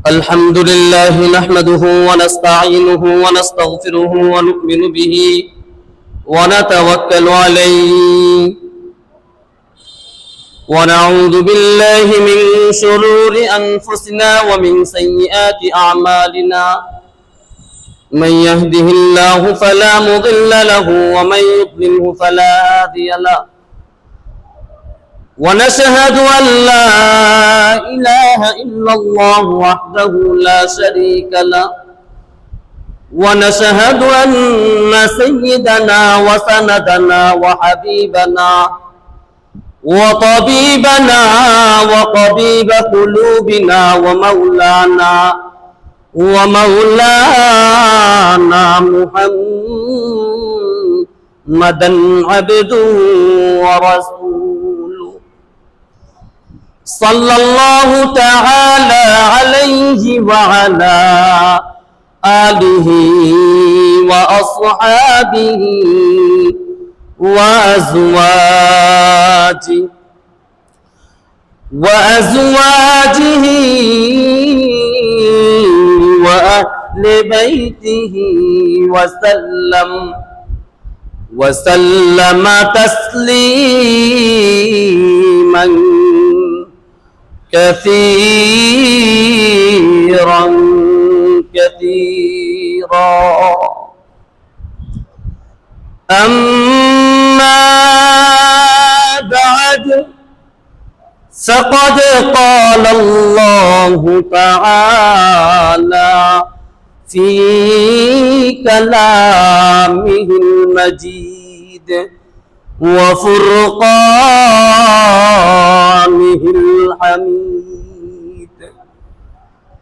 الحمد لله نحمده ونستعينه ونستغفره ونؤمن به ونتوكل عليه ونعوذ بالله من شرور أنفسنا ومن سيئات أعمالنا من يهده الله فلا مضل له ومن يضلله فلا هادي له ونشهد أن لا إله إلا الله وحده لا شريك له ونشهد أن سيدنا وسندنا وحبيبنا وطبيبنا وطبيب قلوبنا ومولانا محمدا عبده ورسوله صلى الله تعالى عليه وعلى آله وأصحابه وأزواجه وأهل بيته وسلم تسليما كثيرا أما بعد فقد قال الله تعالى في كلامه المجيد وفرقانه الحميد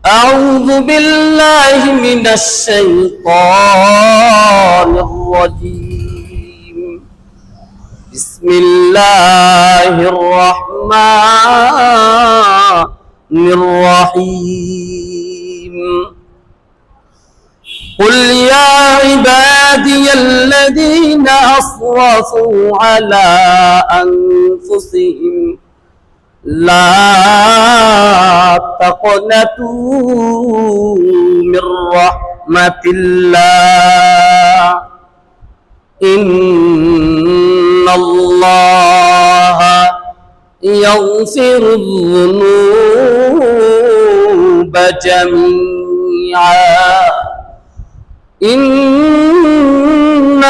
أعوذ بالله من الشيطان الرجيم بسم الله الرحمن الرحيم قل يا عبادي الذين أسرفوا على أنفسهم لا تقنطوا من رحمة الله إن الله يغفر الذنوب جميعا إنه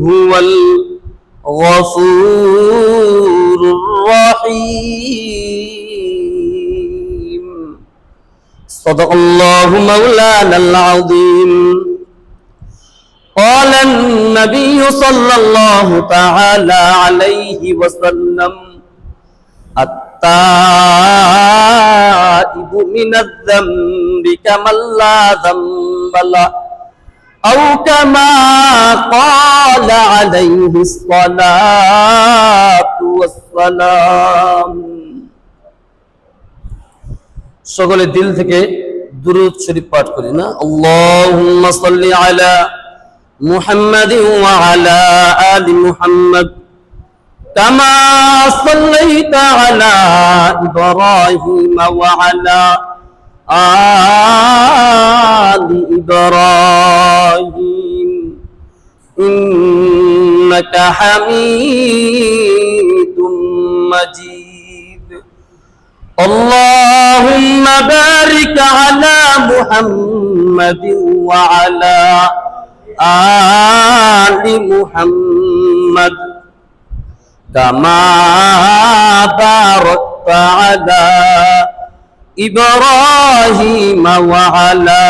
هو الغفور الرحيم صدق الله مولانا العظيم قال النبي صلى الله تعالى عليه وسلم التائب من الذنب كمن لا ذنب له أو كما قال عليه الصلاة والسلام সকলে দিল থেকে দুরূদ শরীফ পাঠ করি না আল্লাহুম্মা সাল্লি আলা محمد وعلى آل محمد كما صليت على إبراهيم وعلى آل إبراهيم إنك حميد مجيد اللهم بارك على محمد وعلى آل محمد كما باركت على إبراهيم وعلى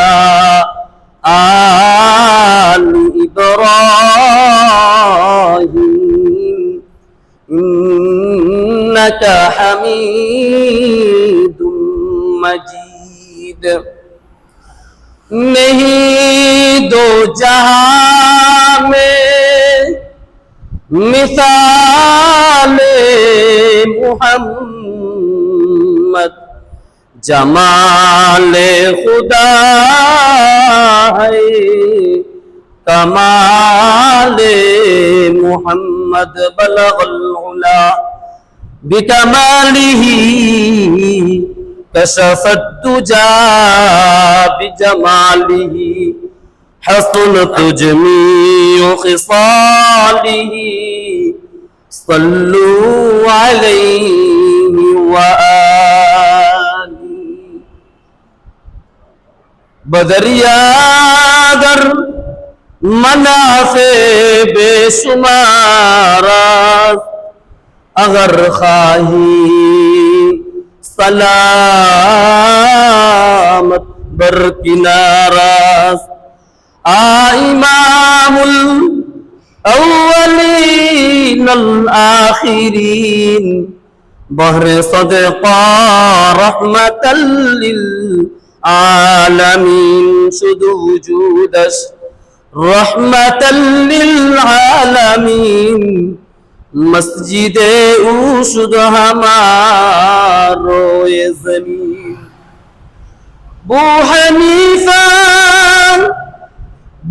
آل إبراهيم إنك حميد مجيد नहीं दो जहां में मिसाले मुहम्मद जमाले खुदा है कमाले मुहम्मद बलगल उला बिकमालिही كشف الدجى بجماله حسنت جميع خصاله صلوا عليه وآله بدریادر منافع बेशुमार अगर खाही सलामत बरकिनारा इमामुल अव्वलीन अल आखिरीन बहरे सदका रहमतल लिल आलमीन शुदु वजूदश रहमतल लिल आलमीन मस्जिदे उशुद हमारो ये ज़मीन बू हनीफा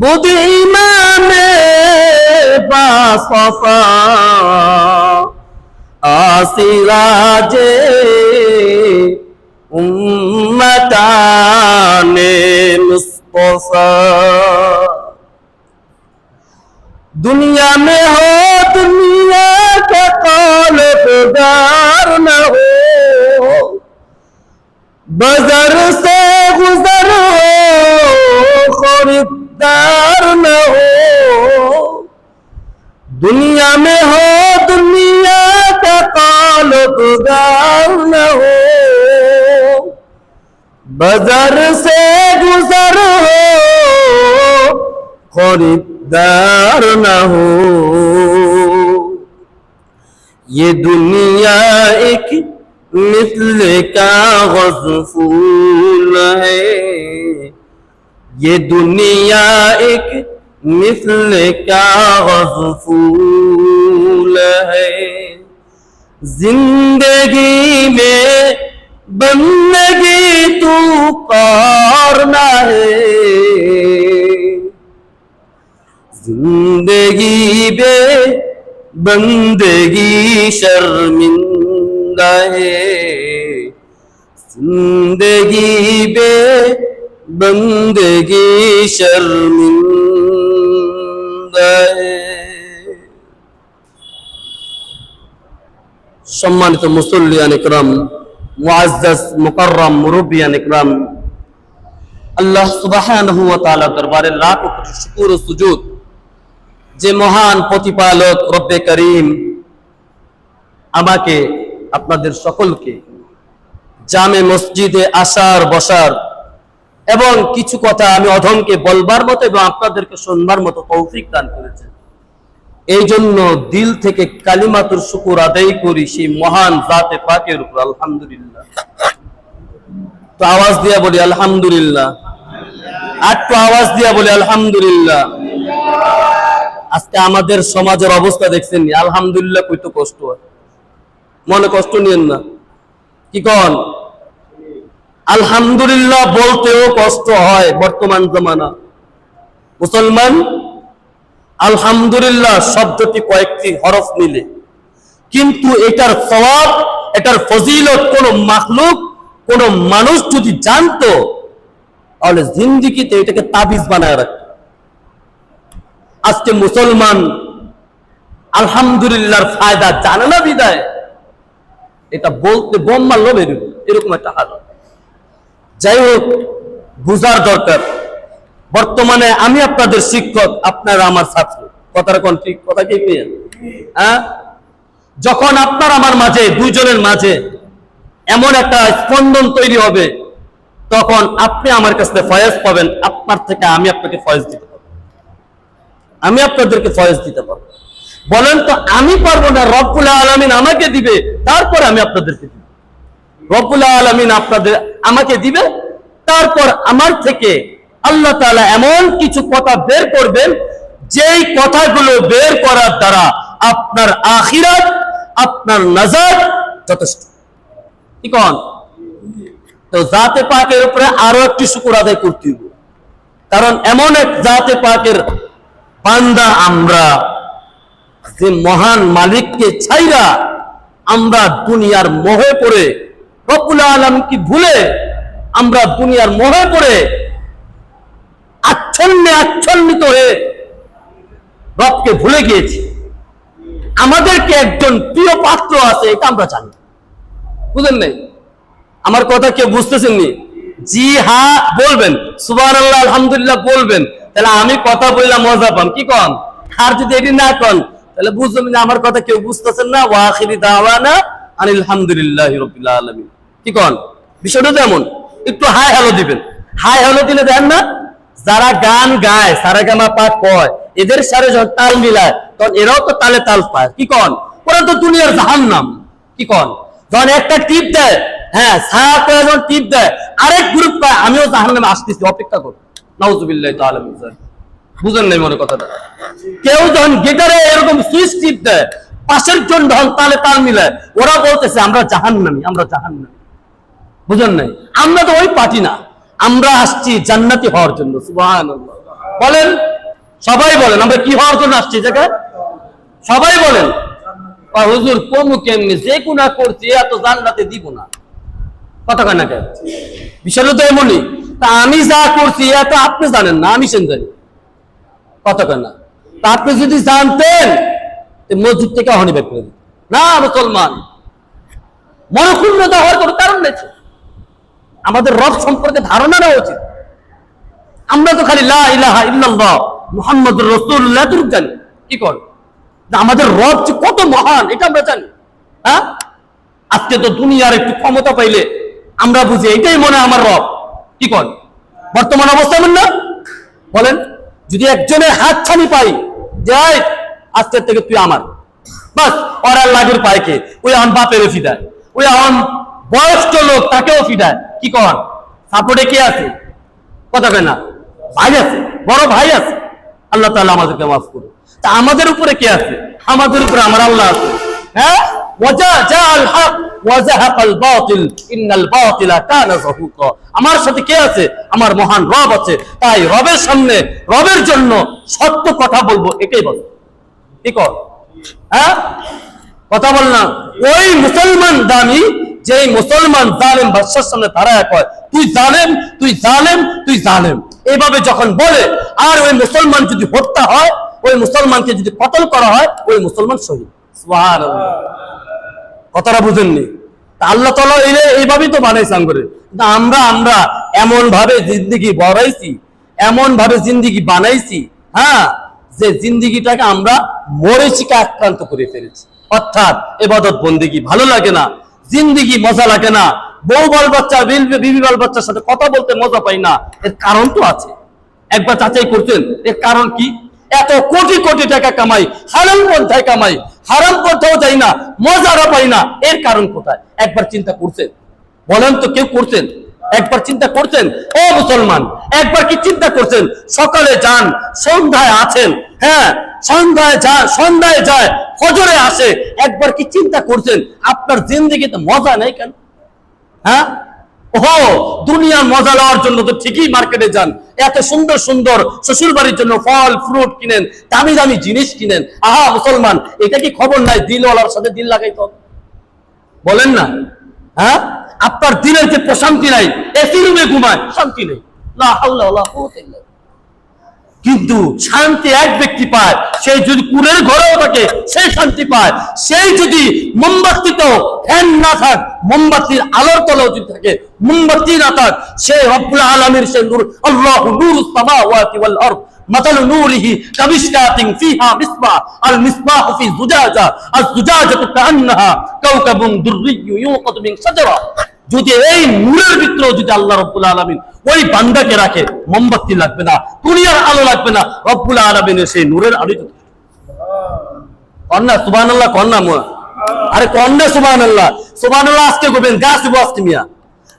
बुद इमामे बासफा आसिराजे उम्मताने मुस्तफा दुनिया में हो दुनिया का ताल्लुकदार न हो बाजार से गुजर हो खरीदार न हो दुनिया में हो दुनिया का ताल्लुकदार न हो बाजार से गुजर हो खरीदार न हो ये दुनिया एक मिस्ल कागज़ फूल है ये दुनिया एक मिस्ल कागज़ फूल है जिंदगी में बंदगी तू करना है जिंदगी बे बंदगी शर्मिंदा है जिंदगी बे बंदगी शर्मिंदा है सम्मानित मुसल्लियान इकराम मुअज़्ज़ज़ मुकर्रम मुरब्बियान इकराम अल्लाह सुब्हानाहु वा ताआला दरबारे लाख कोटी शुक्र ও সুজুদ যে মহান প্রতিপালক রব্বে করিম আমাকে আপনাদের সকলকে জামে মসজিদে আসার বসার এবং কিছু কথা আমি অধমকে বলবার মতো এবং আপনাদেরকে শুনবার মতো তৌফিক দান করেছেন এই জন্য দিল থেকে কালিমাতুর শুকর আদায় করি সেই মহান জাতে পাকের উপর আলহামদুলিল্লাহ তো আওয়াজ দিয়া বলি আলহামদুলিল্লাহ একটু আওয়াজ দিয়া বলি আলহামদুলিল্লাহ আজকে আমাদের সমাজের অবস্থা দেখছেন আলহামদুলিল্লাহ কইতো কষ্ট হয় মনে কষ্ট নিয়েন না কি কোন আলহামদুলিল্লাহ বলতেও কষ্ট হয় বর্তমান জামানা মুসলমান আলহামদুলিল্লাহ শব্দটি কয়েকটি হরফ মিলে কিন্তু এটার সওয়াব এটার ফজিলত কোন মাখলুক কোন মানুষ যদি জানতো তাহলে জিন্দেগিতে এটাকে তাবিজ বানায় রাখতো আজকে মুসলমান আলহামদুলিল্লাহর ফায়দা জানে না বিদায় এটা বলতে বোম মারলো এরকম একটা হাল যাই হোক বুঝার দরকার বর্তমানে আমি আপনাদের শিক্ষক আপনারা আমার ছাত্র কথাটা কোন ঠিক কথা কি হ্যাঁ যখন আপনার আমার মাঝে দুইজনের মাঝে এমন একটা স্পন্দন তৈরি হবে তখন আপনি আমার কাছে ফয়েজ পাবেন আপনার থেকে আমি আপনাকে ফয়েজ দিতে পারবো আমি আপনাদেরকে ফয়েজ দিতে পারবো বলেন তো আমি পারবো না রব্বুল আলামিন আমাকে দিবে তারপর আমি আপনাদেরকে দিব রব্বুল আলামিন আপনাদের আমাকে দিবে তারপর আমার থেকে আল্লাহ তাআলা এমন কিছু কথা বের করবেন যেই কথাগুলো বের করার দ্বারা আপনার আখিরাত আপনার নাজাত যথেষ্ট কি কোন তো জাতে পাকের উপরে আরো একটি শুকর আদায় করতে হবে কারণ এমন এক জাতে পাকের বান্দা আমরা যে মহান মালিককে ছাইরা আমরা দুনিয়ার মোহে পড়ে রব্বুল আলামিন কি ভুলে আমরা দুনিয়ার মোহে পড়ে আচ্ছন্নিত হয়ে রবকে ভুলে গিয়েছি। আমাদেরকে একজন প্রিয় পাত্র আছে, এটা আমরা জানি। বুঝলেন নাই? আমার কথা কেউ বুঝতেছেননি? জি হ্যাঁ বলবেন, সুবহানাল্লাহ আলহামদুলিল্লাহ বলবেন, তাহলে আমি কথা বললাম মজা পান। কি কন? আর যদি এটি না কন তাহলে বুঝবেন যে আমার কথা কেউ বুঝতেছেন না। ওয়া আখিরি দাওয়ানা আনিল হামদুলিল্লাহি রাব্বিল আলামিন। কি কন? বিষয়টা তো এমন, একটু হাই হ্যালো দিবেন। হাই হ্যালো দিলে দেন না, যারা গান গায়, সারেগামা পা কয়, এদের সাথে যখন তাল মিলায় তখন এরাও তো তালে তাল পায়। কি কন? ওরা তো দুনিয়ার জাহান্নাম। কি কন? যখন একটা টিপ দেয়, হ্যাঁ ছায়া করে যখন টিপ দেয়, আরেক গ্রুপ পায় আমিও জাহান্নামে আসতেছি, অপেক্ষা করো। নাউযুবিল্লাহি তাআলা মিন যালিক। বুঝেন নাই মনে কথাটা? কেউ যখন গিটারে এরকম সুইচ টিপ দেয়, পাশের জন যখন তালে তাল মিলায়, ওরা বলতেছে আমরা জাহান্নামী, আমরা জাহান্নামী। বুঝেন নাই? আমরা তো ওই পার্টি না, আমরা আসছি জান্নাতি হওয়ার জন্য। সুবহানাল্লাহ বলেন, সবাই বলেন আমরা কি হওয়ার জন্য আসছি জায়গায়? সবাই বলেন। হুজুর কমু কেমনি, যে গুনাহ করছি এত জান্নাতে দিব না, কথা কয় না কেন? বিষয়টা তো এমনই। তা আমি যা করছি এত আপনি জানেন না, আমি সেন জানি, কথা কয় না? তা আপনি যদি জানতেন মসজিদ থেকে হনি বের করে দিতেন না। মুসলমান মনক্ষুণ্ণতা হওয়ার কোনো কারণ নেই। আমাদের রব সম্পর্কে ধারণা নেওয়া উচিত। আমরা তো খালি লা ইলাহা ইল্লাল্লাহ মুহাম্মাদুর রাসূলুল্লাহ তো জানি। কি কর? আমাদের রব যে কত মহান এটা আমরা জানি। হ্যাঁ, আজকে তো দুনিয়ার একটু ক্ষমতা পাইলে আমরা বুঝি এটাই মনে হয় আমার রব। কি কর? বর্তমান অবস্থা এমন না? বলেন, যদি একজনের হাত ছানি পাই, যাই আজকের থেকে তুই আমার, বাস ওরা লাগের পাইকে ওই আমার বাপের ফিদায়, ওই আমার বয়স্ক লোক তাকেও ফিদায়। কি কর? সাপোর্টে কে আছে? কথা কয় না? ভাই আছে, বড় ভাই আছে। আল্লাহ তাআলা আমাদেরকে মাফ করুন। তা আমাদের উপরে কে আছে? আমাদের উপরে আমার আল্লাহ আছে। হ্যাঁ, ওয়াজাআল হক ওয়াজাহাকাল বাতিল ইন্নাল বাতিলা কানা যাহুকা। আমার সাথে কে আছে? আমার মহান রব আছে। তাই রবের সামনে, রবের জন্য সত্য কথা বলবো, এটাই বল। কি কর? হ্যাঁ, কথা বল না। ওই মুসলমান দামি, যে মুসলমান জালেম বাদশার সামনে দাঁড়ায় কয় তুই জালেম, তুই জালেম, তুই জালেম, এইভাবে যখন বলে, আর ওই মুসলমান যদি হত্যা হয়, ওই মুসলমানকে যদি কতল করা হয়, ওই মুসলমান শহীদ। সুবহানাল্লাহ, কথাটা বুঝেননি? আল্লাহ তাআলা এইভাবেই তো বানাইছে করে। কিন্তু আমরা এমন ভাবে জিন্দেগি বড়াইছি, এমন ভাবে জিন্দেগি বানাইছি, হ্যাঁ, যে জিন্দেগিটাকে আমরা মরিচিকা আক্রান্ত করে ফেলেছি। অর্থাৎ ইবাদত বন্দেগি ভালো লাগে না, জিন্দেগি মজা লাগে না, বউ বাল বাচ্চা, বিবি বাল বাচ্চার সাথে কথা বলতে মজা পাই না। এর কারণ তো আছে, একবার যাচাই করতেন এর কারণ কি? এত কোটি কোটি টাকা কামাই, হারাম পন্থায় কামাই, হারাম পন্থাও যাই না, মজারও পাই না, এর কারণ কোথায়? একবার চিন্তা করছেন? বলেন তো, কেউ করছেন? একবার চিন্তা করছেন? ও মুসলমান, একবার কি চিন্তা করছেন? সকালে যান, সন্ধ্যায় আছেন, হ্যাঁ, সন্ধ্যায় যায়, ফজরে আসে, একবার কি চিন্তা করছেন আপনার জিন্দেগিতে মজা নেই কেন? হ্যাঁ, ও দুনিয়ার মজা লওয়ার জন্য তো ঠিকই মার্কেটে যান, এত সুন্দর সুন্দর শ্বশুর বাড়ির জন্য ফল ফ্রুট কিনেন, দামি দামি জিনিস কিনেন। আহা মুসলমান, এটা কি খবর নাই দিলওয়ালার সাথে দিল লাগাইতে হবে? বলেন না? হ্যাঁ, আপনার দিনের যে প্রশান্তি নাই, এসি রুমে ঘুমায়, শান্তি নেই। লা হাওলা ওয়ালা কুওয়াতা ইল্লা বিল্লাহ। কিন্তু শান্তি এক ব্যক্তি পায়, সেই যদি কুলের ঘরেও থাকে সেই শান্তি পায়। সেই যদি মোমবাতিতেও ফ্যান না থাক, মোমবাতির আলোর তলাও যদি থাকে, মোমবাতি না থাক, সে রব্বুল আলামিন, সে নূর, আল্লাহু নূরুস সামাওয়াতি ওয়াল আরদ মাতালু নূরিহি কামিশকাতিন ফিহা মিসবাহ আল মিসবাহু ফি যুজাজা আল যুজাজাতু কান্নাহা কাওকাবুন দুররিয়্যু ইউকাদু মিন শাজারা। যদি এই নূরের ভিতরেও যদি আল্লাহ রব্বুল আলামিন ওই বান্দাকে রাখে, মোমবাতি লাগবে না, দুনিয়ার আলো লাগবে না, রব্বুল আলামিনের সেই নূরের আলো। কন্যা সুবহানাল্লাহ, কন্যা মোয়া, আরে কন্যা সুবহানাল্লাহ, সুবহানাল্লাহ আজকে করবেন, গাছ দিব আজকে মিয়া।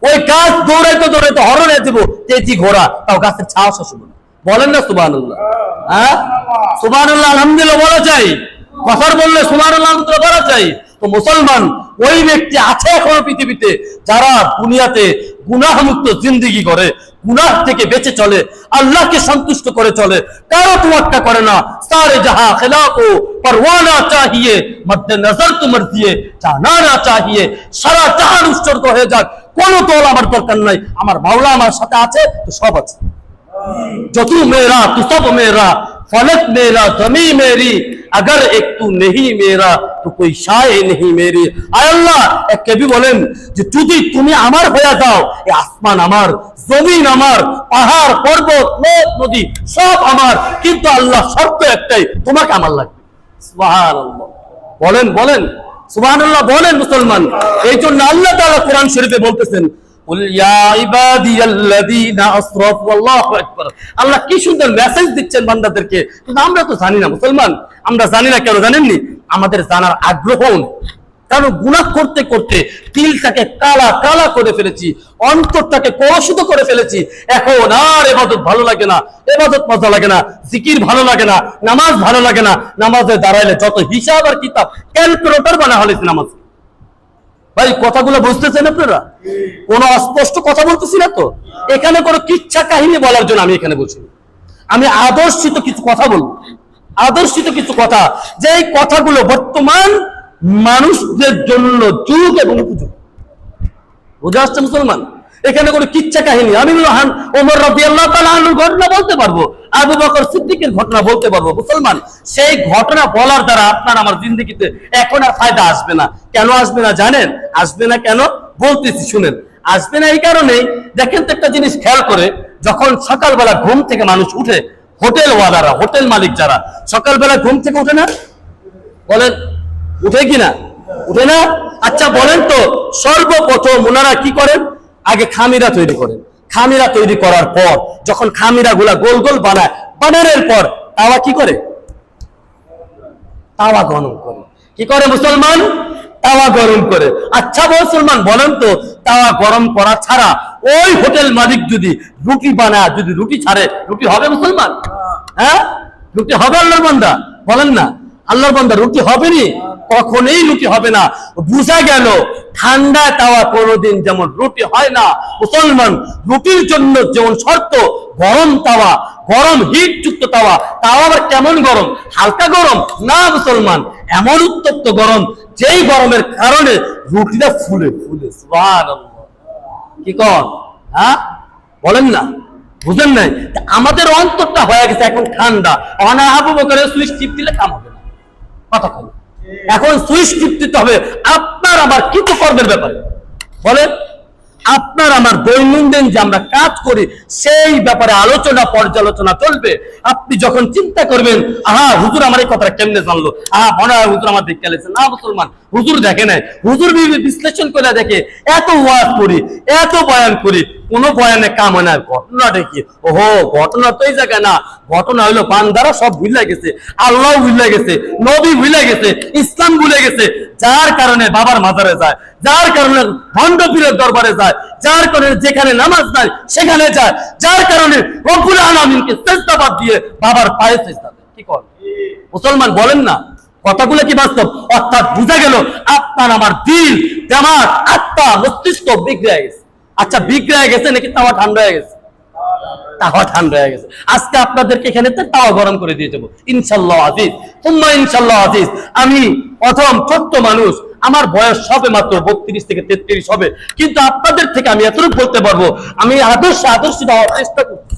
ওই গাছ দৌড়াইতে দৌড়াইতে হরণে দিব তেজি ঘোড়া, তাও গাছের ছাও শাসন। বলেন না সুবহানাল্লাহ? হ্যাঁ, সুবহানাল্লাহ আলহামদুলিল্লাহ বলা চাই, কথার বললে সুবহানাল্লাহ বলা চাই। তো মুসলমান ওই ব্যক্তি আছে এখনো পৃথিবীতে যারা দুনিয়াতে গুনাহমুক্ত জিন্দেগি করে, গুনাহ থেকে বেঁচে চলে, আল্লাহকে সন্তুষ্ট করে চলে, কারো তোয়াক্কা করে না। সারে জাহা খিলাফো পরওয়ানা চাহিয়ে, মদ্দে নজর তুমর দিয়ে জানা না চাহিয়ে, সারা জাহান উৎসর্গ হয়ে যাক, কোনো তোল আমার দরকার নাই, আমার মাওলা আমার সাথে আছে তো সব আছে। जो तू मेरा तू सब मेरा, फलक मेरा जमी मेरी, अगर एक तू नहीं मेरा तो कोई शाय नहीं मेरी। आय अल्लाह, एक कवि बोलेन যে যদি তুমি আমার হয়ে যাও, এই আসমান আমার, জমিন আমার, পাহাড় পর্বত নদ নদী সব আমার, কিন্তু আল্লাহ শর্ত একটাই, তোমাকে আমার লাগবে। সুবহানাল্লাহ বলেন, বলেন সুবহানাল্লাহ বলেন মুসলমান। এই জন্য আল্লাহ তাআলা কোরআন শরীফে বলতেছেন, আল্লাহ কি সুন্দর মেসেজ দিচ্ছেন বান্দাদেরকে, কিন্তু আমরা তো জানি না মুসলমান। আমরা জানি না কেন জানেননি? আমাদের জানার আগ্রহ নেই। কারণ গুনাহ করতে করতে দিলটাকে কালা কালা করে ফেলেছি, অন্তরটাকে কলুষিত করে ফেলেছি। এখন আর ইবাদত ভালো লাগে না, ইবাদত মজা লাগে না, জিকির ভালো লাগে না, নামাজ ভালো লাগে না। নামাজে দাঁড়াইলে যত হিসাব আর কিতাব, ক্যালকুলেটর বানা হয়েছে নামাজ। ভাই কথাগুলো বুঝতেছেন আপনারা? কোন অস্পষ্ট কথা বলতেছি না তো? এখানে কোনো কিচ্ছা কাহিনী বলার জন্য আমি এখানে বলছি। আমি আদর্শিত কিছু কথা বলবো, আদর্শিত কিছু কথা, যে এই কথাগুলো বর্তমান মানুষদের জন্য যুগ এবং উপযুক্ত। বুঝে আসছে মুসলমান? এখানে কোনো কিচ্ছা কাহিনী, আমি ওমর রাদিয়াল্লাহু তাআলা আনহুর ঘটনা বলতে পারবো, আবু বকর সিদ্দিকের ঘটনা বলতে পারবো মুসলমান। সেই ঘটনা বলার দ্বারা আপনার আমার জিন্দেগিতে এখন আর ফায়দা আসবে না। কেন আসবে না জানেন? আসবে না কেন বলতেছি শুনেন। আসবে না এই কারণেই, দেখেন তো একটা জিনিস খেয়াল করে, যখন সকালবেলা ঘুম থেকে মানুষ উঠে, হোটেল ওয়ালারা, হোটেল মালিক যারা সকালবেলা ঘুম থেকে উঠে না, বলেন উঠে কিনা? উঠে না? আচ্ছা বলেন তো, সর্বপ্রথম ওনারা কি করেন? আগে খামিরা তৈরি করেন। খামিরা তৈরি করার পর যখন খামিরা গুলা গোল গোল বানায়, বানানোর পর তাওয়া কি করে? তাওয়া গরম করে। কি করে মুসলমান? তাওয়া গরম করে। আচ্ছা মুসলমান বলেন তো, তাওয়া গরম করা ছাড়া ওই হোটেল মালিক যদি রুটি বানায়, যদি রুটি ছাড়ে, রুটি হবে মুসলমান? হ্যাঁ, রুটি হবে আল্লাহর বান্দা? বলেন না, আল্লাহর বান্দা রুটি হবে নি? কখনোই রুটি হবে না। বুঝা গেল ঠান্ডা তাওয়া কোনোদিন যেমন রুটি হয় না মুসলমান, রুটির জন্য যেমন শর্ত গরম তাওয়া, গরম হিট যুক্ত তাওয়া। তাওয়া আবার কেমন গরম? হালকা গরম না মুসলমান, এমন উত্তপ্ত গরম, যেই গরমের কারণে রুটিটা ফুলে ফুলে। সুবহানাল্লাহ, কি কর? হ্যাঁ বলেন না, বুঝেন নাই? আমাদের অন্তরটা হয়ে গেছে এখন ঠান্ডা। আবু বকরের সুইচ টিপ দিলে কাম হবে না, কথা কম। এখন সুইচ টিপ দিতে হবে আপনার আমার কিছু কর্মের ব্যাপারে। বলেন, আপনার আমার দৈনন্দিন যে আমরা কাজ করি সেই ব্যাপারে আলোচনা পর্যালোচনা চলবে। আপনি যখন চিন্তা করবেন, আহা হুজুর আমার এই কথাটা কেমনে জানলো, আহা মনে হয় হুজুর আমার দেখতে গেছে না মুসলমান, হুজুর দেখে নাই, হুজুর বিশ্লেষণ করে দেখে, এত ওয়াজ করি, এত বয়ান করি, কোন বয়ানে কাম হয় না। ঘটনা দেখি, ওহো ঘটনা তো এই জায়গায় না, ঘটনা হইলো বান্দারা সব ভুলে গেছে, আল্লাহ ভুলে গেছে, নবী ভুলে গেছে, ইসলাম ভুলে গেছে। যার কারণে বাবার মাজারে যায়, যার কারণে ভণ্ড পীরের দরবারে যায়, যার কারণে যেখানে নামাজ নাই সেখানে যায়, যার কারণে রব্বুল আলামিনকে সিজদা বাদ দিয়ে বাবার পায়ে সিজদা দেয়। কি কর মুসলমান? বলেন না, কথাগুলো কি বাস্তব? অর্থাৎ বুঝা গেল আপনার আমার দিল, দিমাগ, আত্মা, মস্তিষ্ক বিগড়ে গেছে। আচ্ছা বিগড়ে গেছে নাকি তাওয়া ঠান্ডা হয়ে গেছে? তাওয়া ঠান্ডা হয়ে গেছে। আজকে আপনাদেরকে এখানে তাওয়া গরম করে দিয়ে যাবো ইনশাআল্লাহ আজিজ, সুম্মা ইনশাআল্লাহ আজিজ। আমি প্রথম ছোট্ট মানুষ, আমার বয়স সবে মাত্র 32 থেকে 33 হবে, কিন্তু আপনাদের থেকে আমি এতটুকু বলতে পারবো, আমি আদর্শিত হওয়ার চেষ্টা করছি।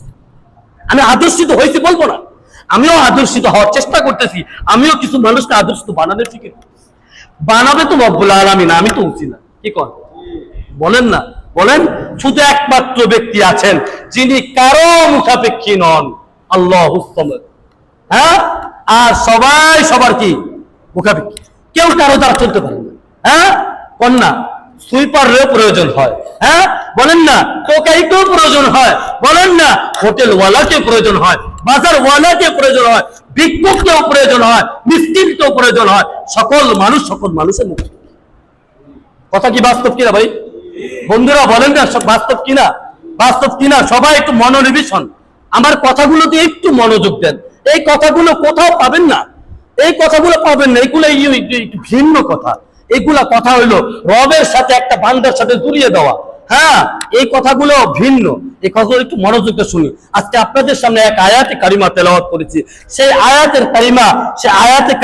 আমি আদর্শিত হয়েছি বলবো না, আমিও আদর্শিত হওয়ার চেষ্টা করতেছি। আমিও কিছু মানুষকে আদর্শিত বানানোর ফিকির করতেছি। বানাবে তো রব্বুল আলামিন, আমি তো উঠছি না। কি কর বলেন না? বলেন, শুধু একমাত্র ব্যক্তি আছেন যিনি কারো মুখাপেক্ষী নন, আল্লাহুস সামাদ। হ্যাঁ, আর সবাই সবার কি মুখাপেক্ষী, কেউ কারো দ্বারা চলতে পারে না। হ্যাঁ, কন্যা সুইপারেরও প্রয়োজন হয়। হ্যাঁ বলেন না, টোকাইকেও প্রয়োজন হয়। বলেন না, হোটেল ওয়ালাকে প্রয়োজন হয়, বাজার ওয়ালাকে প্রয়োজন হয়, ভিক্ষুককেও প্রয়োজন হয়, মিসকিনকেও প্রয়োজন হয়। সকল মানুষের মুখ। কথা কি বাস্তব কিনা ভাই? বন্ধুরা বলেন না, সব বাস্তব কিনা? বাস্তব কিনা? সবাই একটু মনোনিবেশন, আমার কথাগুলোতে একটু মনোযোগ দেন। এই কথাগুলো কোথাও পাবেন না, এই কথাগুলো পাবেন না, এগুলো একটু ভিন্ন কথা। এগুলা কথা হইলো রবের সাথে একটা বান্দার সাথে জড়িয়ে দেওয়া। হ্যাঁ, এই কথাগুলো ভিন্ন। এই কথাগুলো একটু মনোযোগ দিয়ে শুনি। আজকে আপনাদের সামনে এক আয়াতে কারিমা তেলাওয়াত করেছি। সেই আয়াতে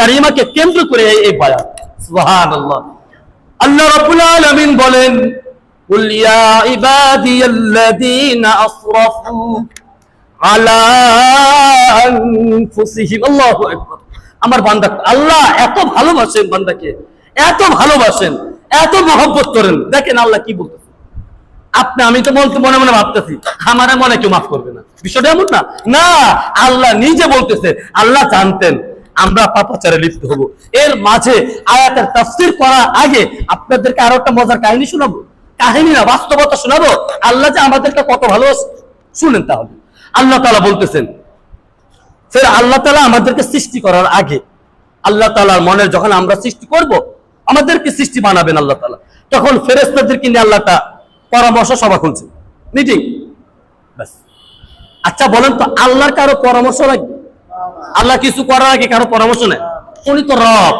কারিমাকে কেন্দ্র করে এই বায়াত। সুবহানাল্লাহ। আল্লাহ রাব্বুল আলামিন বলেন, কুল ইয়া ইবাদিয়াল্লাযীনা আসরাফু আলা আনফুসিহিম। আল্লাহু আকবার। আমার বান্দা, আল্লাহ এত ভালোবাসেন বান্দাকে, এত ভালোবাসেন, এত মহব্বত করেন। দেখেন আল্লাহ কি বলতেছে। আমি তো বলতে মনে মনে ভাবতেছি আমার মনে কেউ মাফ করবে না, বিষয়টা এমন না। না, আল্লাহ নিজে বলতেছে। আল্লাহ জানতেন আমরা পাপাচারে লিপ্ত হব। এর মাঝে আয়াতের তাফসীর করার আগে আপনাদেরকে আরো একটা মজার কাহিনী শোনাবো। কাহিনী না, বাস্তবতা শোনাবো। আল্লাহ যে আমাদেরকে কত ভালোবাসে শুনেন। তাহলে আল্লাহ তাআলা বলতেছেন, ফের আল্লাহ তাআলা আমাদেরকে সৃষ্টি করার আগে, আল্লাহ তাআলার মনের যখন আমরা সৃষ্টি করব, আমাদেরকে সৃষ্টি বানাবেন আল্লাহ তাআলা, তখন ফেরেশতাদেরকে নিয়ে আল্লাহটা পরামর্শ সভা খুলছে, মিটিং। আচ্ছা বলেন তো, আল্লাহর কারো পরামর্শ লাগবে? আল্লাহ কিছু করার আগে কারো পরামর্শ নেয়? উনি তো রব,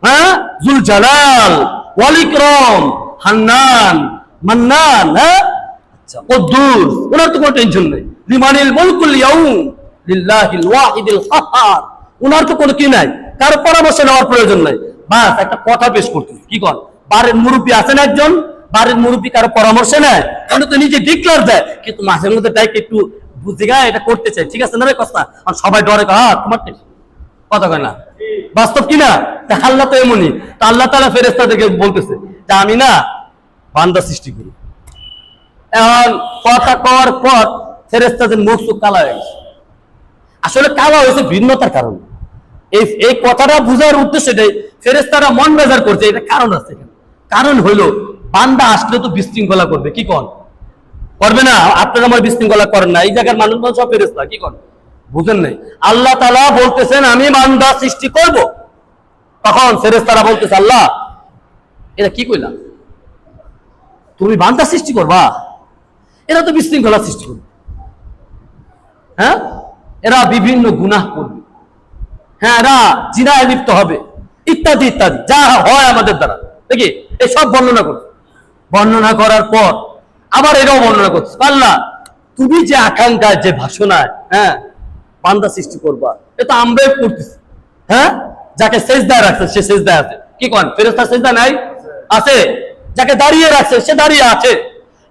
হ্যাঁ, জুল জালাল ওয়াল ইকরাম, হান্নান মান্নান, হ্যাঁ, আচ্ছা কুদ্দুস, ওনার তো কোনো টেনশন নেই। লিমানিল মুলকুল ইয়াউম লিল্লাহিল ওয়াহিদিল কাহ্হার, ওনার তো কোনো কি নাই, কারো পরামর্শ নেওয়ার প্রয়োজন নাই। বাস একটা কথা পেশ করতে কি কর, বাড়ির মুরব্বী আছেন একজন, বাড়ির মুরব্বী কারো পরামর্শ নেয়, উনি তো নিজে ডিক্লার দেয়, কিন্তু মাঝে মধ্যে তাই একটু বুঝে গা এটা করতে চাই, ঠিক আছে না রে কথা, আর সবাই ডরে তোমার কথা কয় না, বাস্তব কিনা? আল্লাহ তো এমনই। তা আল্লাহ তাআলা ফেরেশতাদেরকে বলতেছে যে আমি না বান্দা সৃষ্টি করি। এখন কথা কওয়ার পর ফেরেশতাদের মুখ চোখ কালা হয়ে গেছে। আসলে কালা হয়েছে ভিন্নতার কারণে। এই কথাটা বুঝার উদ্দেশ্য এটাই, ফেরেশতারা মন বেজার করছে, এটা কারণ আছে। কারণ হইলো বান্দা আসলে তো বিশৃঙ্খলা করবে, কি কর করবে না? আপনারা আমার বিশৃঙ্খলা করেন না, এই জায়গার মানুষ সব ফেরেশতা, কি করেন বুঝেন নাই? আল্লাহ তাআলা বলতেছেন আমি বান্দা সৃষ্টি করব। তখন ফেরেশতারা বলতেছে আল্লাহ এটা কি কইলা, তুমি বান্দা সৃষ্টি করবা? এরা তো বিশৃঙ্খলা সৃষ্টি করবে, হ্যাঁ, এরা বিভিন্ন গুনাহ করবে, হ্যাঁ, এরা জিনায় লিপ্ত হবে, ইত্যাদি ইত্যাদি যা হয় আমাদের দ্বারা, দেখি এই সব বর্ণনা করার পর আবার এটাও বর্ণনা করছে আল্লাহ তুমি যে আকাঙ্ক্ষায়, যে ভাষণায়, হ্যাঁ, বান্দা সৃষ্টি করবা, এটা আমরাই করতেছি। হ্যাঁ, যাকে সেজদায় রাখছে সে সেজদায় আছে, কি কন ফেরেশতা সেজদা নাই? আছে। যাকে দাঁড়িয়ে রাখছে সে দাঁড়িয়ে আছে,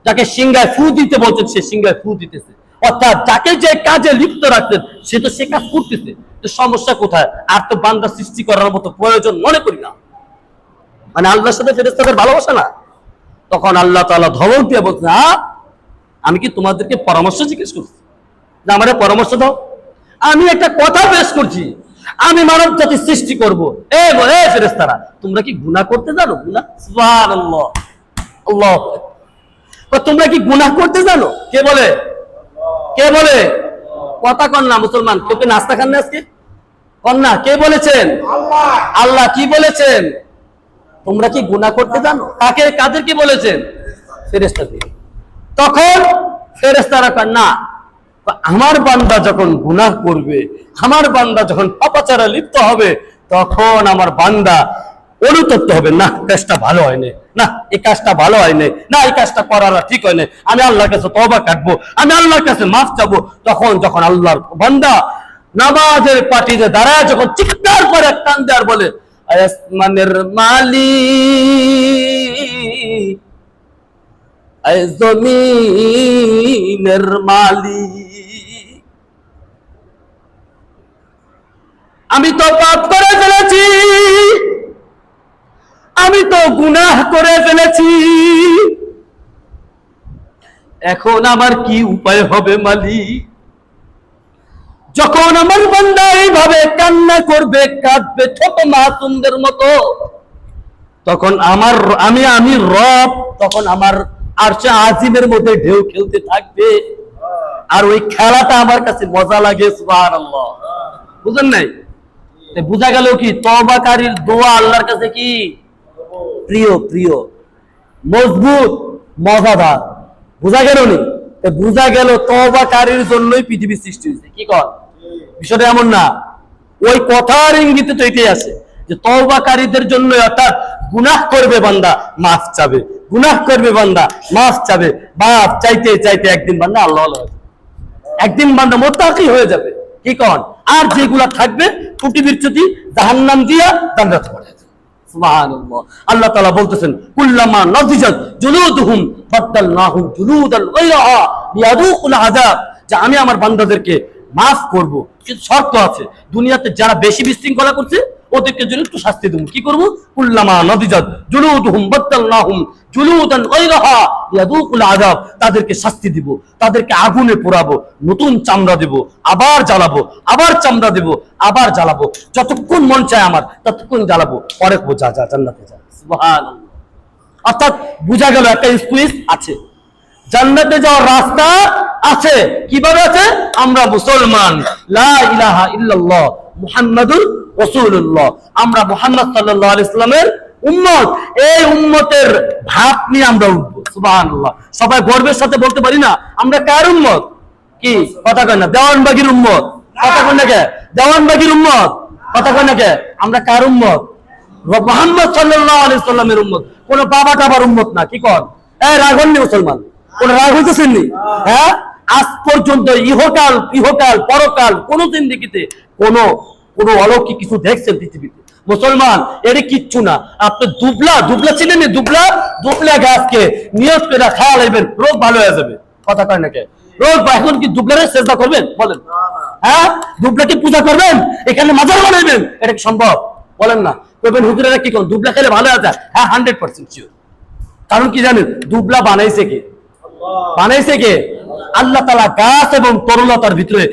যাকে সিংহায় ফু দিতে বলছেন সে সিংহায় ফু দিতেছে। অর্থাৎ যাকে যে কাজে লিপ্ত রাখছেন সে তো সে কাজ করতেছে। তো সমস্যা কোথায়? আর তো বান্দা সৃষ্টি করার মতো প্রয়োজন মনে করি না। মানে আল্লাহর সাথে ফেরেশতাদের ভালোবাসা না। তখন আল্লাহ তাআলা ধমক দিয়ে বলছেন আমি কি তোমাদেরকে পরামর্শ জিজ্ঞেস করছি যে আমারে পরামর্শ দাও? আমি একটা কথা পেশ করছি, আমি মানব জাতি সৃষ্টি করবো। ফেরেশতারা তোমরা কি গুনাহ করতে জানো? গুনাহ, সুবহানাল্লাহ, আল্লাহু আকবার। তোমরা কি গুনাহ করতে জানো? কে বলে? কে বলে? কথা কন না মুসলমান, তোকে নাস্তা খান না আজকে? কন না, কে বলেছেন? আল্লাহ। আল্লাহ কি বলেছেন? তোমরা কি গুনাহ করতে জানো? কাকে, কাদেরকে বলেছেন? ফেরেশতাদের। তখন ফেরেশতারা কয় না, আমার বান্দা যখন গুনাহ করবে, আমার বান্দা যখন পাপাচারে লিপ্ত হবে, তখন আমার বান্দা অনুতপ্ত হবে, না কাজটা ভালো হয়নি, না এই কাজটা ভালো হয়নি, না এই কাজটা করার ঠিক হয়নি, আমি আল্লাহর কাছে তওবা কাটবো, আমি আল্লাহর কাছে মাফ চাবো। যখন আল্লাহর বান্দা নামাজের পাটিতে দাঁড়ায় যখন চিৎকার করে কান্দে আর বলে আসমানের মালিক, জমিনের মালিক, আমি তো পাপ করে ফেলেছি, আমি তো গুনাহ করে ফেলেছি, এখন আমার কি উপায় হবে মালিক? যখন আমার বান্দা এইভাবে কান্না করবে, কাঁদবে ছোট মাসুমদের মতো, তখন আমি রব তখন আমার আরশে আজিমের মধ্যে ঢেউ খেলতে থাকবে, আর ওই খেলাটা আমার কাছে মজা লাগে। সুবহানাল্লাহ, বুঝেন নাই? বুঝা গেল কি তওবাকারীর দোয়া আল্লাহর কাছে কি প্রিয়, প্রিয়, মজবুত, মজাদার। বুঝা গেল নি? বুঝা গেল তওবাকারীর জন্যই পৃথিবী সৃষ্টি হয়েছে, কি কর? বিষয়টা এমন না, ওই কথার ইঙ্গিতে তো এটাই আছে যে তওবাকারীদের জন্য, অর্থাৎ গুনাহ করবে বান্দা মাফ চাবে, গুনাহ করবে বান্দা মাফ চাবে, মাফ চাইতে চাইতে একদিন বান্দা আল্লাহ হয়ে যাবে, একদিন বান্দা মুত্তাকি হয়ে যাবে। কি কন? আর যেগুলা থাকবে ত্রুটি বিচ্যুতি জাহান্নাম দিয়া জান্নাত পড়ে। সুবহানাল্লাহ। আল্লাহ তাআলা বলতেছেন কুল্লামা নাদিজাত জুলুদুহুম বাদদালনাহুম জুলুদান গায়রাহা লিয়াযুকুল আযাব, যে আমি আমার বান্দাদেরকে মাফ করব, কিন্তু শর্ত আছে। দুনিয়াতে যারা বেশি বিশৃঙ্খলা করছে ওদেরকে জন্য একটু শাস্তি দেব। কি করব? কুল্লামা নাদিজাত জুলুদুহুম বাদদালনাহুম জুলুদান গায়রাহা লিয়াযুকুল আযাব, তাদেরকে শাস্তি দিব, তাদেরকে আগুনে পোড়াবো, নতুন চামড়া দেব, আবার জ্বালাবো, আবার চামড়া দেব, আবার জ্বালাবো, যতক্ষণ মন চায় আমার ততক্ষণ জ্বালাবো, পরে যা যা জান্নাতে যা। সুবহানাল্লাহ। অর্থাৎ বুঝা গেল একটা স্কুইজ আছে, জান্নাতে যাওয়ার রাস্তা আছে। কিভাবে আছে? আমরা মুসলমান, লা ইলাহা ইল্লাল্লাহ মুহাম্মাদুর রাসূলুল্লাহ, আমরা মুহাম্মদ সাল্লাল্লাহু আলাইহি ওয়াসাল্লামের উম্মত। এই উম্মতের ভাব নিয়ে আমরা উঠবো। সুবহানাল্লাহ। সবাই গর্বের সাথে বলতে পারি না আমরা কার উম্মত? কি কথা কয় না? দেওয়ানবাগির উম্মত। কথা কয় না কে? দেওয়ানবাগির উম্মত। কথা কয় না কে? আমরা কার উম্মত? মুহাম্মদ সাল্লাল্লাহু আলাইহি ওয়াসাল্লামের উম্মত, কোন বাবা টাবার উম্মত না। কি কর? রাগননি মুসলমান, কোন রাগ হইতেছেন নি? হ্যাঁ, আজ পর্যন্ত ইহকাল ইহকাল পরকাল কোন জিন্দেগিতে কোন কোন অলৌকিক কিছু দেখছেন পৃথিবীতে? মুসলমান এর কিচ্ছু না। আপনি দুবলা দুবলা চিনেন? দুবলা দুবলা গাছকে নিয়ত করে খাওয়া লাগবেন, রোগ ভালো হয়ে যাবে। কথা কয় না কে? রোগ এখন কি দুবলারে সেজদা করবেন? বলেন। হ্যাঁ, দুবলাকে পূজা করবেন, এখানে মাজার বানাইবেন? এটা কি সম্ভব? বলেন না। করবেন হুজুরেরা কি করেন? দুবলা খেলে ভালো আছে? হ্যাঁ, 100% শিওর। কারণ কি জানেন? দুবলা বানাইছে কে? বানাইছে কে? আল্লাহ তাআলা গাছ এবং তরলতার ভিতরে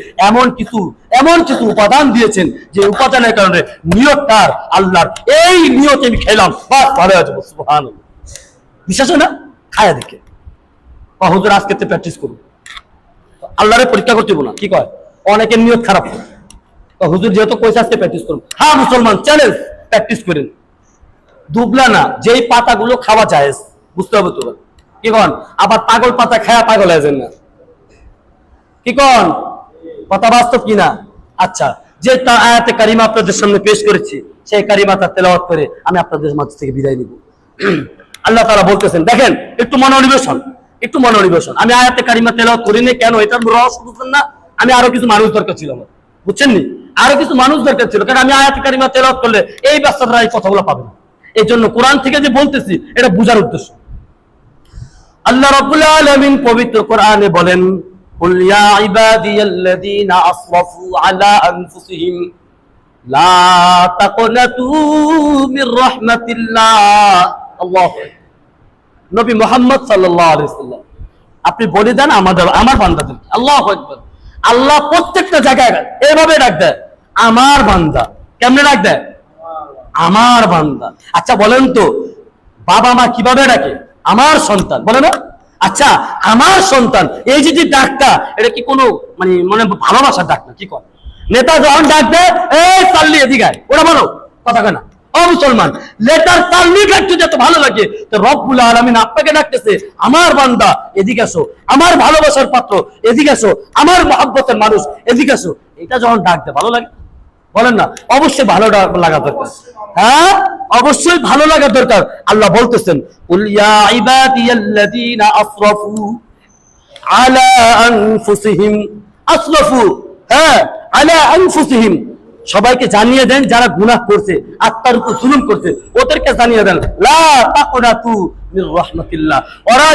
এমন কিছু উপাদান দিয়েছেন যে উপাদানের কারণে নিয়তটার আল্লাহর, এই নিয়ত আমি খেলাম বাস ভালো হয়ে যাবো। সুবহানাল্লাহ। বিশ্বাস হয় না? খায়া দেখে হুজুর আজকে প্র্যাকটিস করুন, আল্লাহরে পরীক্ষা করতে না। কি কয়? অনেকের নিয়ত খারাপ। হুজুর যেহেতু কইছে আজকে প্র্যাকটিস করুন। হ্যাঁ মুসলমান, চ্যালেঞ্জ, প্র্যাকটিস করেন। দুবলা না, যেই পাতাগুলো খাওয়া যায় বুঝতে হবে তো। কি কন? আবার পাগল পাতা খায়া পাগল হয়ে যান না। কি কন? কথা বাস্তব কিনা? আচ্ছা, যে আয়াতে কারিমা আপনাদের সামনে পেশ করেছি সেই কারিমাটা তেলাওয়াত করে আমি আপনাদের মাঝ থেকে বিদায় নিব। আল্লাহ তাআলা বলতেছেন, দেখেন একটু মনোনিবেশন, একটু মনোনিবেশন। আমি আয়াতে কারিমা তেলাওয়াত করিনি কেন? এটার রহস্য বুঝছেন না? আমি আরো কিছু মানুষ দরকার ছিল আমার, বুঝছেন নি? আরো কিছু মানুষ দরকার ছিল, কারণ আমি আয়াতে কারিমা তেলাওয়াত করলে এই বাচ্চারা এই কথাগুলো পাবে না। এই জন্য কোরআন থেকে যে বলতেছি এটা বুঝার উদ্দেশ্য। আল্লাহ রাব্বুল আলামিন পবিত্র কোরআনে বলেন, কুল ইয়া ইবাদিয়াল্লাযীনা আসরাফু আলা আনফুসিহিম লা তাকনাতু মির রাহমাতিল্লাহ। আল্লাহু নবী মুহাম্মদ সাল্লাল্লাহু আলাইহি ওয়াসাল্লাম আপনি বলে দেন আমার বান্দাদের। আল্লাহু আকবার। আল্লাহ প্রত্যেকটা জায়গায় এইভাবে ডাক দেয়, আমার বান্দা। কেমনে ডাক দেয়? আমার বান্দা। আচ্ছা বলেন তো, বাবা মা কিভাবে ডাকে? আমার সন্তান, বলে না? আচ্ছা, আমার সন্তান, এই যে ডাকটা, এটা কি কোনো মানে ভালোবাসার ডাক না? কি কর? নেতা যখন ডাক দেয়, এই চাল্লি এদিকে আয়, ওরা বলো কথা কেনা? ও মুসলমান, লেটার চাল্লি ডাকতে যত ভালো লাগে, তো রব্বুল আলামিন আপনাকে ডাকতেছে, আমার বান্দা এদিকে আসো, আমার ভালোবাসার পাত্র এদিকে আসো, আমার মহব্বতের মানুষ এদিকে আসো। এটা যখন ডাক দেয় ভালো লাগে? বলেন না? অবশ্যই ভালো লাগা দরকার। হ্যাঁ, অবশ্যই ভালো লাগা দরকার। আল্লাহ বলতেছেন, কুল ইয়া ইবাদিয়াল্লাযীনা আসরাফু আলা আনফুসিহিম। আসরাফু, হ্যাঁ, আলা আনফুসিহিম, সবাইকে জানিয়ে দেন যারা গুনাহ করছে, আত্মার উপর জুলুম করছে, ওদেরকে জানিয়ে দেন লা তাকনাতু মির রাহমাতিল্লাহ, ওরা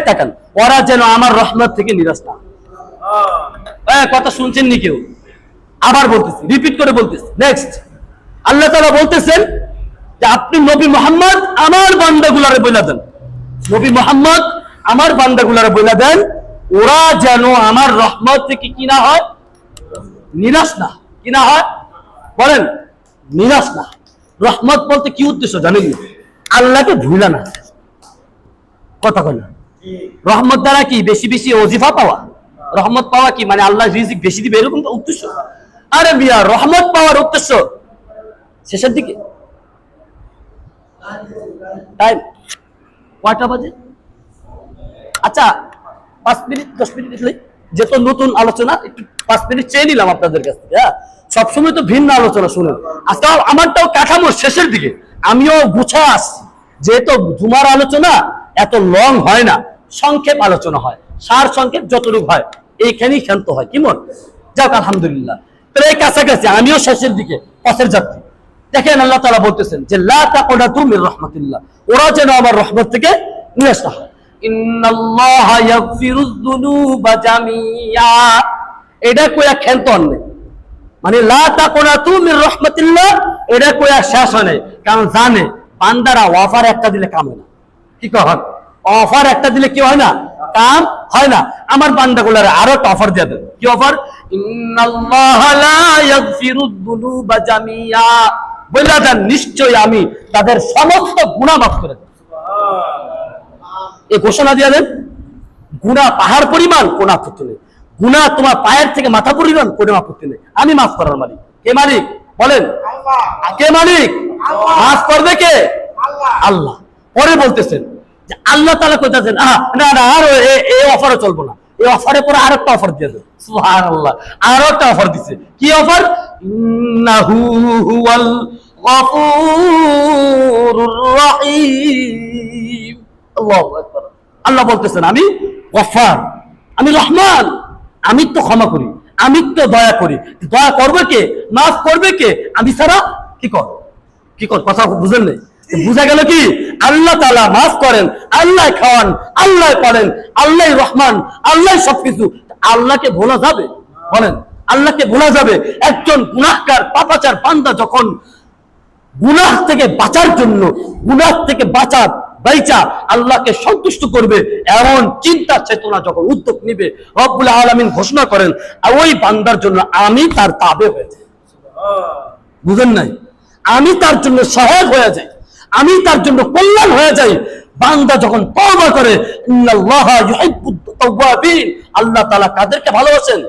তাকান, ওরা যেন আমার রহমত থেকে নিরাশ না। কথা শুনছেন নি কেউ? আবার বলতেছি, রিপিট করে বলতেছি। নেক্সট, আল্লাহ তাআলা বলতেছেন যে আপনি নবী মুহাম্মদ আমার বান্দাগুলারে বইলা দেন, নবী মুহাম্মদ আমার বান্দাগুলারে বইলা দেন, ওরা যেন আমার রহমত থেকে কি না হয়? নিরাশ না। কি না হয়? বলেন, নিরাশ না। রহমত বলতে কি উদ্দেশ্য জানেন? আল্লাহকে ভুলা না। কথা কয় না? রহমত দ্বারা কি বেশি বেশি ওজিফা পাওয়া? রহমত পাওয়া কি মানে আল্লাহ রিজিক বেশি দিবে এরকম উদ্দেশ্য? আরে মিয়া, রহমত পাওয়ার উদ্দেশ্য শেষের দিকে। টাইম কয়টা বাজে? আচ্ছা, 5 মিনিট 10 মিনিট যেহেতু নতুন আলোচনা, একটু 5 মিনিট চেয়ে নিলাম আপনাদের কাছ থেকে। হ্যাঁ, সবসময় তো ভিন্ন আলোচনা শুনেন, আজকে আমারটাও কাঠামোর শেষের দিকে, আমিও গুছা আসছি। যেহেতু জুমার আলোচনা এত লং হয় না, সংক্ষেপ আলোচনা হয়, সার সংক্ষেপ যতটুকু হয় এইখানেই ক্ষান্ত হয়। কি মন যাক, আলহামদুলিল্লাহ। তাহলে এই কাছাকাছি, আমিও শেষের দিকে পথের যাত্রী। দেখেন আল্লাহ তাআলা বলতেছেন যে লা তাকুনাতু মির রাহমাতিল্লাহ, ওরা যেন আমার রহমত থেকে নিরাশ না হয়। ইন্নাল্লাহা ইয়াগফিরুয যুনুবা জামিয়া, এটা কইয়া ক্ষান্ত নেই, মানে লা তাকুনাতু মির রাহমাতিল্লাহ এটা কইয়া শেষ হয় নাই। কারণ জানে বান্দারা অফার একটা দিলে কাম হয় না। কি কয়, অফার একটা দিলে কি হয় না, কাম হয় না। আমার বান্দাগুলোর আরো একটা অফার দিয়ে দেন। কি অফার? ইন্নাল্লাহা লা ইয়াগফিরুয যুনুবা জামিয়া, বলে দেন নিশ্চয়ই আমি তাদের সমস্ত গুনাহ মাফ করে দেব। এই ঘোষণা দিয়ে দেন। গুনাহ পাহাড় পরিমাণ কোন আপত্তি নেই, গুনাহ তোমার পায়ের থেকে মাথা পরিমাণ কোনো আপত্তি নেই, আমি মাফ করার মালিক। কে মালিক বলেন? কে মালিক? মাফ করবে কে? আল্লাহ। পরে বলতেছেন যে আল্লাহ তাআলা কইতাছেন না না, আর এই অফারও চলবো না, এই অফারের পরে আরেকটা অফার দিয়ে দেন। সুবহানাল্লাহ, আরো একটা অফার দিছে। কি অফার? ইন্নাহু হুয়াল গফুরুর রহিম। আল্লাহু আকবার। আল্লাহ বলতেছেন আমি গফফার, আমি রহমান, আমি তো ক্ষমা করি, আমি তো দয়া করি। দয়া করবে কে, মাফ করবে কে? আমি ছাড়া। কি কর, কি কর, কথা বুঝেন নাই? বুঝা গেল কি? আল্লাহ তাআলা মাফ করেন, আল্লাহ খাওয়ান, আল্লাহ করেন, আল্লাহ রহমান, আল্লাহ সবকিছু। আল্লাহকে ভোলা যাবে? বলেন, আল্লাহকে ভোলা যাবে? একজন গুনাহগার পাপাচার বান্দা যখন গুনাহ থেকে বাঁচার জন্য, গুনাহ থেকে বাইচা আল্লাহকে সন্তুষ্ট করবে এমন চিন্তা চেতনা যখন উদ্যোগ নিবে, রব্বুল আলামিন ঘোষণা করেন ওই বান্দার জন্য আমি তার তাবে হয়ে যাই। বুঝেন নাই? আমি তার জন্য সহায়ক হয়ে যাই, আমি তার জন্য কল্যাণ হয়ে যাই। বান্দা যখন তওবা করে, ইন্নাল্লাহা ইউহিব্বুত তাওয়াবিন, আল্লাহ তাআলা কাদেরকে ভালোবাসেন?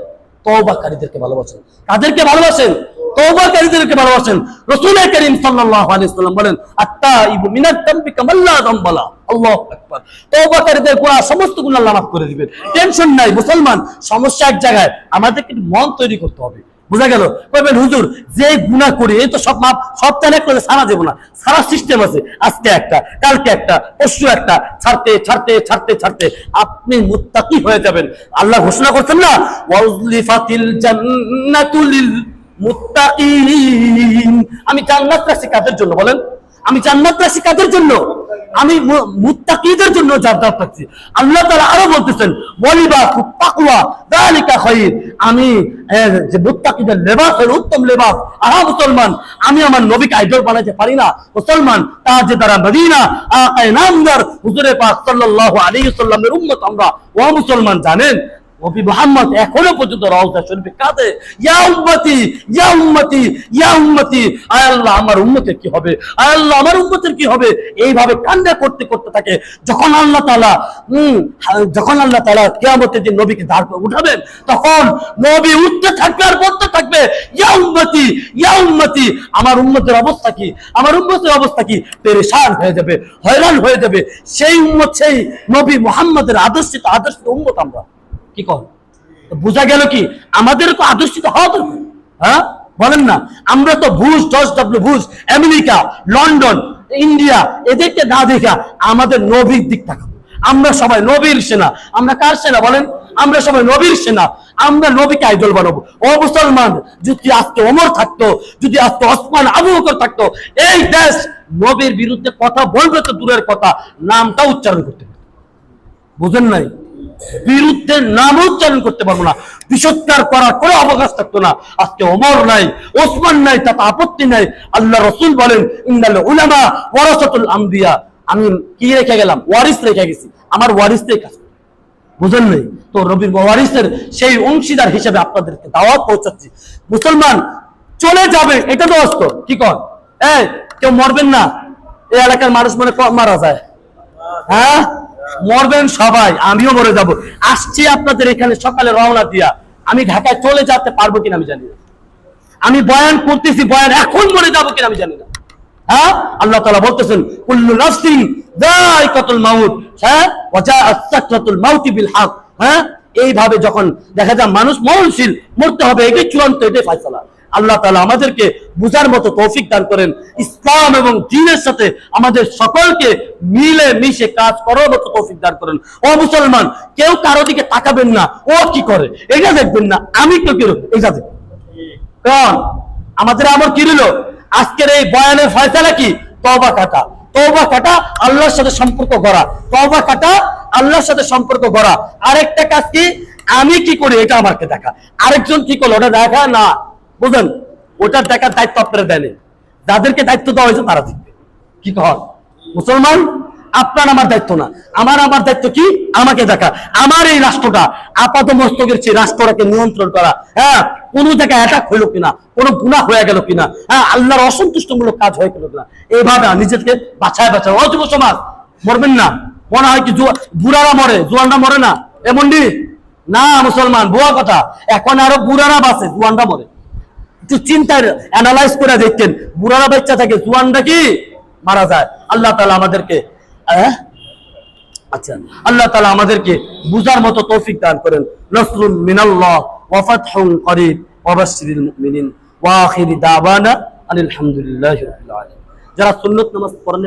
তওবাকারীদেরকে ভালোবাসেন। কাদেরকে ভালোবাসেন? তওবাকারীদেরকে ভালোবাসেন। রাসূল করিম সাল্লাল্লাহু আলাইহি ওয়াসাল্লাম বলেন আত-তাইবু মিনাত তামবি কামাল্লা যামবালা। আল্লাহু আকবার। তওবাকারীদের গুনাহ সমস্ত গুনাহ আল্লাহ মাফ করে দিবেন। টেনশন নাই। মুসলমান, সমস্যা এক জায়গায়, আমাদেরকে মন তৈরি করতে হবে। বুঝা গেল? কইবেন হুজুর যে গুনাহ করি এই তো সব মাপ, সব তাহলে করে সারা দেব না। সারা সিস্টেম আছে, আজকে একটা, কালকে একটা, পরশু একটা, ছাড়তে ছাড়তে ছাড়তে ছাড়তে আপনি মুত্তাকি হয়ে যাবেন। আল্লাহ ঘোষণা করছেন না, ওয়াজলিফাতিল জান্নাতু লিল মুত্তাকিন, আমি জান্নাত রাখছি কাদের জন্য বলেন? আমি জান্নাত রাখছি কাদের জন্য? আমি মুত্তাকিদের জন্য জান্নাত রাখছি। আল্লাহ তাআলা আরো বলতেছেন ওয়ালিবাসুত তাকওয়া যালিকা খায়র, আমি যে মুত্তাকিদের লেবাস হলো উত্তম লেবাস। মুসলমান, আমি আমার নবীকে আইডল বানাইতে পারি না। মুসলমান, তাজদার মদিনা আকায়ে নামদার হুজুরে পাক সাল্লাল্লাহু আলাইহি ওয়াসাল্লামের উম্মত আমরা। ও মুসলমান, জানেন নবী মুহাম্মদ এখনো পর্যন্ত রওজা শরীফে কাঁদে, ইয়া উম্মতি ইয়া উম্মতি ইয়া উম্মতি, আয় আল্লাহ আমার উম্মতের কি হবে, আয় আল্লাহ আমার উম্মতের কি হবে, এইভাবে কান্না করতে করতে থাকে। যখন আল্লাহ তাআলা কিয়ামতের দিন নবীকে দাঁড় করে উঠাবেন, তখন নবী উঠতে থাকবে আর বলতে থাকবে ইয়া উম্মতি ইয়া উম্মতি, আমার উম্মতের অবস্থা কি, আমার উম্মতের অবস্থা কি, পেরেশান হয়ে যাবে, হয়রান হয়ে যাবে। সেই উম্মত, সেই নবী মুহাম্মদের আদর্শিত উম্মত আমরা। কি কর, বুঝা গেল কি? আমাদের তো আদর্শিত হওয়া দরকার। হ্যাঁ বলেন না? আমরা তো George W Bush, America, London, India, এদেরকে না দেখা আমাদের নবীর দিক তাকাবো। আমরা সবাই নবীর সেনা। আমরা কার সেনা বলেন? আমরা সবাই নবীর সেনা। আমরা নবীকে আইডল বানাবো। ও মুসলমান, যদি আজকে ওমর থাকতো, যদি আজকে ওসমান, আবু বকর থাকতো, এই দেশ নবীর বিরুদ্ধে কথা বলবে তো দূরের কথা, নামটা উচ্চারণ করতে পারতো। বুঝেন নাই? বিরুদ্ধে নাম উচ্চারণ করতে পারবো না, বিষোৎকার করার কোনো অবকাশ থাকতো না। আজকে ওমর নাই, ওসমান নাই, তাতে আপত্তি নাই। আল্লাহ রাসূল বলেন ইন্নাল উলামা ওয়ারাসাতুল আম্বিয়া, আমি কি রেখে গেলাম? ওয়ারিস রেখে গেছি, আমার ওয়ারিসদের কাছে। বুঝেন নাই? তো নবীর ওয়ারিসের সেই অংশীদার হিসেবে আপনাদেরকে দাওয়াত পৌঁছাচ্ছি। মুসলমান, চলে যাবে এটা তো অস্ত। কি কর, কেউ মরবেন না? এই এলাকার মানুষ মনে মারা যায়? হ্যাঁ, মরবেন সবাই, আমিও মরে যাব। আসছি আপনাদের এখানে সকালে রওনা দিয়া, আমি ঢাকায় চলে যেতে পারবো কিনা আমি জানি না। আমি বয়ান করতেছি, বয়ান এখন মরে যাবো কিনা আমি জানি না। হ্যাঁ, আল্লাহ তাআলা বলতেছেন কুল্লু নাফসিন যায়কাতুল মাউত, হ্যাঁ, ওয়া জাআত সাকরাতুল মাউতি বিল হক। হ্যাঁ, এইভাবে যখন দেখা যায় মানুষ মরণশীল, মরতে হবে, এটাই চূড়ান্ত, এটাই ফয়সালা। আল্লাহ তাআলা আমাদেরকে বুঝার মতো তৌফিক দান করেন। ইসলাম এবং দ্বীনের সাথে আমাদের সকলকে মিলে মিশে কাজ করার মতো তৌফিক দান করেন। ও মুসলমান, কেউ কারো দিকে তাকাবেন না, ও কি করে এটা দেখবেন না, আমি কেউ কেউ এটা দেখবেন। কারণ আমাদের আমার কি রইল আজকের এই বয়ানের ফয়সালা কি? তওবা কাটা। তওবা কাটা, আল্লাহর সাথে সম্পর্ক গড়া। তওবা কাটা, আল্লাহর সাথে সম্পর্ক গড়া। আরেকটা কাজ কি? আমি কি করি এটা আমাকে দেখা, আরেকজন কি করলো ওটা দেখা না, বুঝলেন? ওটার দেখার দায়িত্ব আপনারা দেন। যাদেরকে দায়িত্ব দেওয়া হয়েছে তারা দেখবে। কি কর মুসলমান, আপনার আমার দায়িত্ব না, আমার দায়িত্ব কি? আমাকে দেখা, আমার এই রাষ্ট্রটা আপাত মস্তকের চেয়ে রাষ্ট্রটাকে নিয়ন্ত্রণ করা। হ্যাঁ, কোন জায়গায় অ্যাটাক হইলো কিনা, কোনো গুনাহ হয়ে গেল কিনা, হ্যাঁ আল্লাহর অসন্তুষ্টমূলক কাজ হয়ে গেল কিনা, এইভাবে নিজেকে বাঁচায় বাঁচায়। ও যুব সমাজ, মরবেন না। মনে হয় কি বুড়ারা মরে, জোয়ানরা মরে না, এমনটি না মুসলমান, বুয়া কথা। এখন আরো বুড়ারা বাঁচে, জোয়ানরা মরে। একটু চিন্তার অ্যানালাইজ করে দেখতেন, বুড়ারা বাচ্চা থাকে, জোয়ানরা কি মারা যায়। আল্লাহ তাআলা আমাদেরকে আচ্ছা, আল্লাহ তাআলা আমাদেরকে বুঝার মতো তৌফিক দান করেন। নসরুম মিনাল্লাহ ওয়া ফাতহুন করিব ওয়া বাশশিরিল মুমিনিন ওয়া আখিরি দাওয়ানা আলহামদুলিল্লাহি রাব্বিল আলামিন। যারা সুন্নাত নামাজ পড়েন